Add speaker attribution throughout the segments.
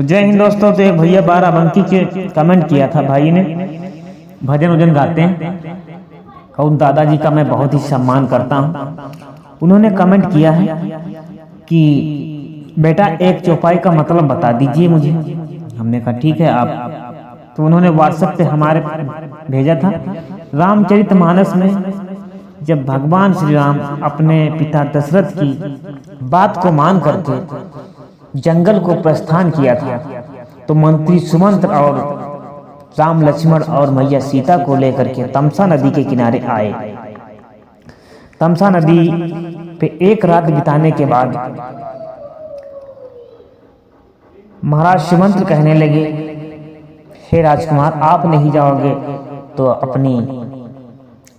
Speaker 1: तो जय हिंद दोस्तों। तो एक भैया बाराबंकी के कमेंट किया था, भाई ने भजन वजन गाते हैं और उन दादाजी का मैं बहुत ही सम्मान करता हूँ। उन्होंने कमेंट किया है कि बेटा एक चौपाई का मतलब बता दीजिए मुझे। हमने कहा ठीक है आप। तो उन्होंने व्हाट्सएप पे हमारे भेजा था, रामचरितमानस में जब भगवान श्री राम अपने पिता दशरथ की बात को मान करके जंगल को प्रस्थान किया था, तो मंत्री सुमंत्र और राम लक्ष्मण और मैया सीता को लेकर के तमसा नदी के किनारे आए। तमसा नदी पे एक रात बिताने के बाद महाराज सुमंत्र कहने लगे, हे राजकुमार, आप नहीं जाओगे तो अपनी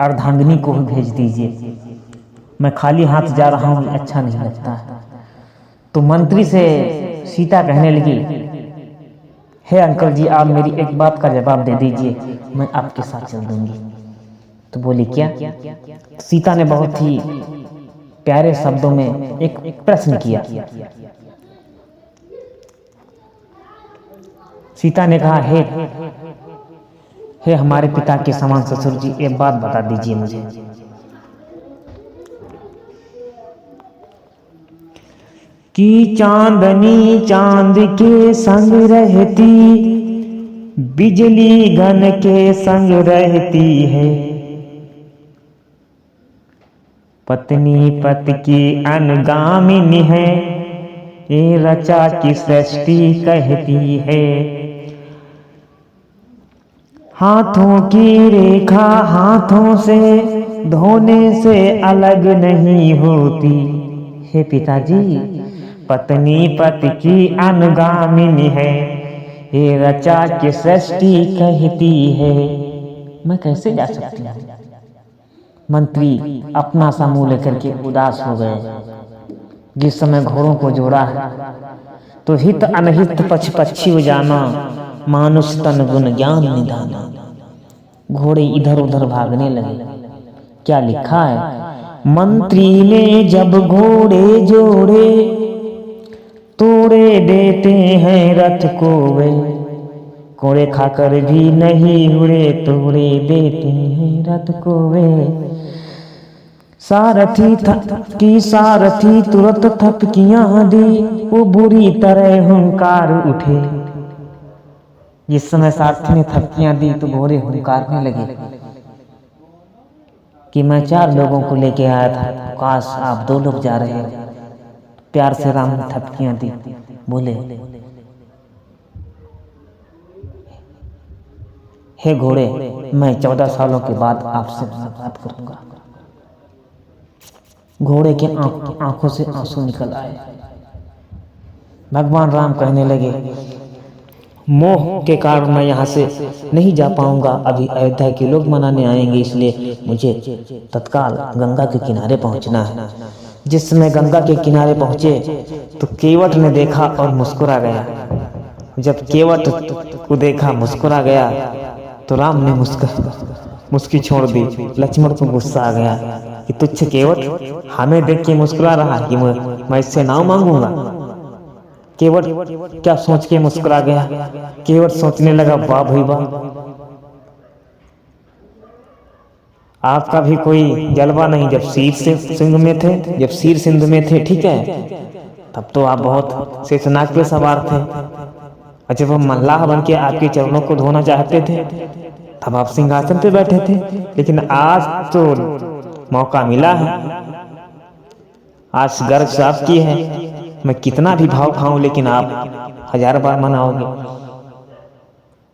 Speaker 1: अर्धांगिनी को ही भेज दीजिए, मैं खाली हाथ जा रहा हूं, अच्छा नहीं लगता है। तो मंत्री से सीता कहने लगी, हे अंकल जी, आप मेरी एक बात का जवाब दे दीजिए, मैं आपके साथ चल दूंगी। तो बोली क्या? सीता ने बहुत ही प्यारे शब्दों में एक प्रश्न किया। सीता ने कहा, हे हमारे पिता के समान ससुर जी, एक बात बता दीजिए मुझे, कि चांदनी चांद के संग रहती, बिजली घन के संग रहती है, पत्नी पति की अनुगामिनी है, ये रचा की सृष्टि कहती है। हाथों की रेखा हाथों से धोने से अलग नहीं होती, हे पिताजी, पत्नी पति की अनुगामिनी है, ये रचा की सृष्टि कहती है, मैं कैसे जा सकती हूँ? मंत्री अपना सा मुंह लेकर के उदास हो गए। जिस समय घोड़ों को जोड़ा है तो हित अनहित पछ पक्षी जाना, मानुष तन गुण ज्ञान निधाना। घोड़े इधर उधर भागने लगे। क्या लिखा है? मंत्री ने जब घोड़े जोड़े, तोड़े देते हैं रथ को वे, कोड़े खाकर भी नहीं उड़े, तोड़े देते हैं रथ को वे। सारथी तुरंत थपकियां दी, वो बुरी तरह हुंकार उठे। जिस समय सारथी ने थपकियां दी तो घोड़े हुंकारने लगे कि मैं 4 लोगों को लेके आया था, काश आप 2 लोग जा रहे हो। प्यार से राम ने थपकियां दी, बोले, हे घोड़े, मैं 14 सालों के बाद आपसे मुलाकात करूंगा। घोड़े के आंखों से आंसू निकल आए। भगवान राम कहने लगे, मोह के कारण मैं यहाँ से नहीं जा पाऊंगा, अभी अयोध्या के लोग मनाने आएंगे, इसलिए मुझे तत्काल गंगा के किनारे पहुंचना है। जिस समय गंगा के किनारे पहुंचे तो केवट ने देखा और मुस्कुरा गया। जब केवट को देखा मुस्कुरा गया तो राम ने मुस्की छोड़ दी। लक्ष्मण को गुस्सा आ गया कि तुच्छ केवट, हमें देख के मुस्कुरा रहा कि मैं इससे नाव मांगूंगा। केवट क्या सोच के मुस्कुरा गया? केवट सोचने लगा, वाह भाई वाह, आपका भी कोई जलवा नहीं। जब शीर सिंह में थे, जब शीर सिंध में थे, ठीक है, तब तो आप बहुत शेषनाग पे सवार थे, और जब हम मल्लाह बन के आपके चरणों को धोना चाहते थे तब आप सिंहासन पे बैठे थे। लेकिन आज तो मौका मिला है, आज गर्ज साफ की है, मैं कितना भी भाव खाऊं लेकिन आप 1000 बार मनाओगे।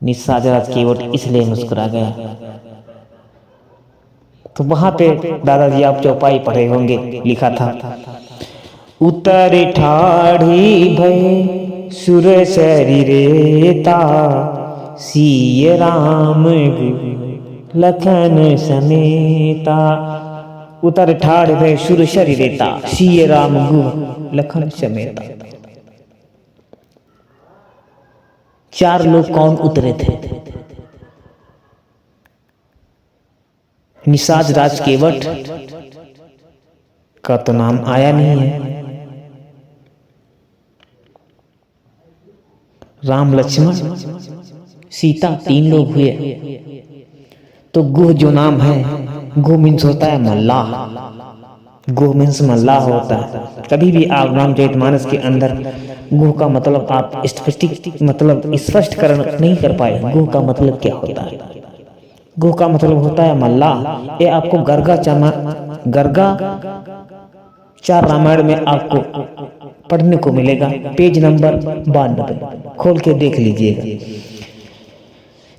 Speaker 1: निस्साजराज केवट इसलिए मुस्कुरा गया। तो वहां पे दादाजी आप चौपाई पढ़े होंगे, लिखा था, उतर ठाढ़ी भय सुर शरीरेता, सिय राम लखन समेता। उतर ठाढ़ भय सुर शरीरेता, सिय राम लखन समेता। 4 लोग कौन उतरे थे? निषाद राज केवट का तो नाम आया नहीं है, राम लक्ष्मण सीता 3 लोग हुए। तो गुह जो नाम है, गुह मीन्स होता है मल्लाह। गुह मीन्स मल्लाह होता है। कभी भी आप रामचरितमानस के अंदर गुह का मतलब आप स्पष्ट कर नहीं कर पाए। गुह का मतलब क्या होता है? गुह का मतलब होता है मल्लाह। ये आपको गर्गा 4 रामायण में आपको पढ़ने को मिलेगा। पेज नंबर 92 खोल के देख लीजिएगा।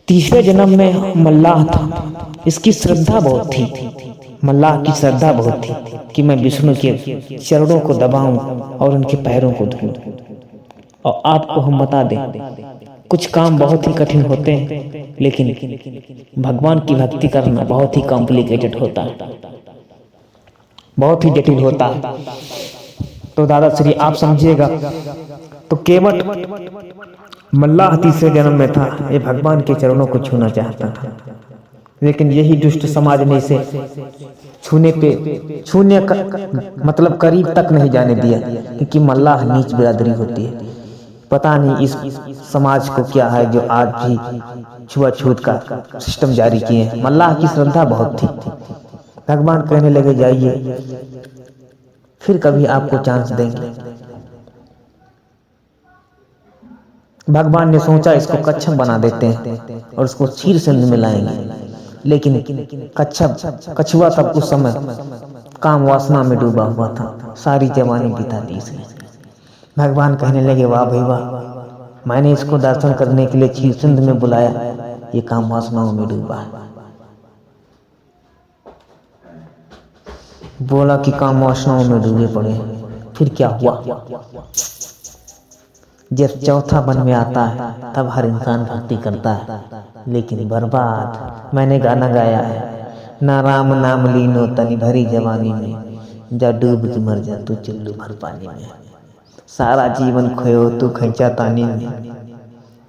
Speaker 1: तीसरे जन्म में मल्लाह था। इसकी श्रद्धा बहुत थी। मल्लाह की श्रद्धा बहुत थी कि मैं विष्णु के चरणों को दबाऊं और उनके पैरों को धोऊं। और आपको हम बता दें, कुछ काम बहुत ही कठिन होते हैं, लेकिन भगवान की भक्ति करना बहुत ही कॉम्प्लिकेटेड होता है, बहुत ही जटिल होता है। तो दादा श्री आप समझिएगा। तो केवट मल्लाह तीसरे जन्म में था। ये भगवान के चरणों को छूना चाहता था, लेकिन यही दुष्ट समाज ने इसे छूने का मतलब करीब तक नहीं जाने दिया, क्योंकि मल्लाह नीच बिरादरी होती है। पता नहीं इस समाज को क्या है जो आज भी छुआछूत का सिस्टम जारी किए हैं। मल्लाह की श्रद्धा बहुत थी। भगवान कहने लगे जाइए, फिर कभी आपको चांस देंगे। भगवान ने सोचा इसको कच्छप बना देते हैं और उसको क्षीर सिंधु में लाएंगे, लेकिन कछुआ तब उस समय काम वासना में डूबा हुआ था। सारी जवानी बिता दी इसने। भगवान कहने लगे वाह भाई वाह, मैंने इसको दर्शन करने के लिए क्षीर सिंधु में बुलाया, ये काम वासनाओं में डूबा है। बोला कि काम वासनाओं में डूबे पड़े। फिर क्या हुआ? जब चौथा वन में आता है तब हर इंसान भक्ति करता है, लेकिन बर्बाद। मैंने गाना गाया है, ना राम नाम लीनो तनी भरी जवानी में, जा डूब के मर जा तू चुल्लू भर पानी में। सारा जीवन खोयो तू खैचा तानी में,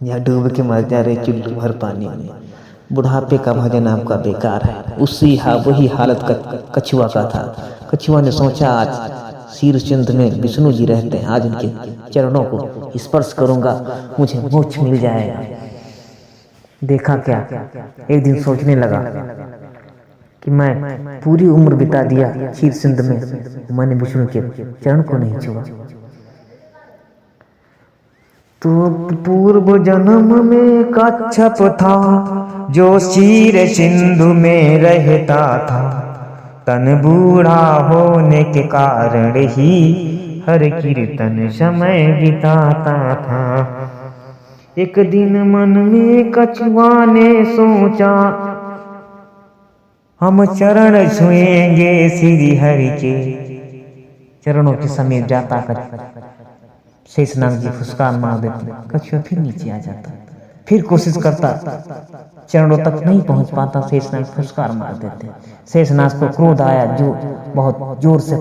Speaker 1: या डूब के मर जा रे चुल्लू भर पानी में। बुढ़ापे का भजन आपका बेकार है। वही हालत कछुआ का था। कछुआ ने सोचा आज क्षीर सिंधु में विष्णु जी रहते हैं, आज उनके चरणों को स्पर्श करूंगा, मुझे मोक्ष मिल जाएगा। देखा क्या, एक दिन सोचने लगा कि मैं पूरी उम्र बिता दिया क्षीर सिंधु में, मैंने विष्णु के चरण को नहीं छुआ। तो पूर्व जन्म में कच्छप था जो क्षीर सिंधु में रहता था, तन बूढ़ा होने के कारण ही हर कीर्तन समय बिताता था। एक दिन मन में कछुआ ने सोचा, हम चरण छुएंगे श्री हरि के। चरणों के समीप जाता शेषनाग जी फुसकार मार देते, कछुआ फिर नीचे आ जाता, फिर कोशिश करता, चरणों तक नहीं पहुंच पाता, शेषनाग फुसकार मार देते। शेषनाग को क्रोध आया, जो बहुत जोर से